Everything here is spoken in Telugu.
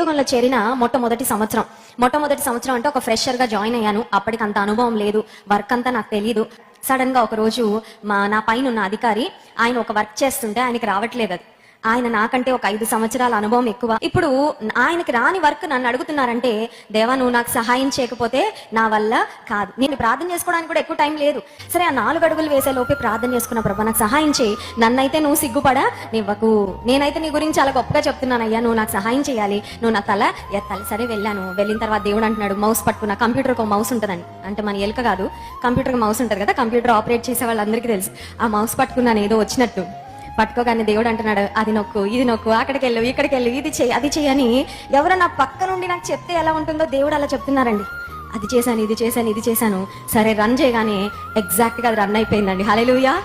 ఉద్యోగంలో చేరిన మొట్టమొదటి సంవత్సరం అంటే ఒక ఫ్రెషర్ గా జాయిన్ అయ్యాను. అప్పటికి అంత అనుభవం లేదు, వర్క్ అంతా నాకు తెలియదు. సడన్ గా ఒక రోజు నా పైన ఉన్న అధికారి ఆయన ఒక వర్క్ చేస్తుంటే ఆయనకి రావట్లేదు. అది ఆయన నాకంటే ఒక 5 సంవత్సరాల అనుభవం ఎక్కువ. ఇప్పుడు ఆయనకి రాని వర్క్ నన్ను అడుగుతున్నారంటే, దేవా నువ్వు నాకు సహాయం చేయకపోతే నా వల్ల కాదు. నేను ప్రార్థన చేసుకోవడానికి కూడా ఎక్కువ టైం లేదు. సరే ఆ 4 అడుగులు వేసే లోపే ప్రార్థన చేసుకున్న, ప్రభా నాకు సహాయం చేయి, నన్నైతే నువ్వు సిగ్గుపడా నివ్వకు, నేనైతే నీ గురించి చాలా గొప్పగా చెప్తున్నాను అయ్యా, నువ్వు నాకు సహాయం చేయాలి, నువ్వు నా తల ఎత్తాలి. సరే వెళ్ళాను. వెళ్ళిన తర్వాత దేవుడు అంటున్నాడు, మౌస్ పట్టుకున్న, కంప్యూటర్కి ఒక మౌస్ ఉంటుందండి, అంటే మన ఎలుక కాదు, కంప్యూటర్కి మౌస్ ఉంటుంది కదా, కంప్యూటర్ ఆపరేట్ చేసే వాళ్ళందరికీ తెలుసు. ఆ మౌస్ పట్టుకున్నాను ఏదో వచ్చినట్టు. పట్టుకోగానే దేవుడు అంటున్నాడు, అది నొక్కు, ఇది నొక్కు, అక్కడికి వెళ్ళు, ఇక్కడికి వెళ్ళు, ఇది చెయ్యి, అది చెయ్యని ఎవరన్నా పక్క నుండి నాకు చెప్తే ఎలా ఉంటుందో దేవుడు అలా చెప్తున్నారండి. అది చేశాను, ఇది చేశాను, ఇది చేశాను. సరే రన్ చేయగానే ఎగ్జాక్ట్ గా అది రన్ అయిపోయిందండి. హల్లెలూయా.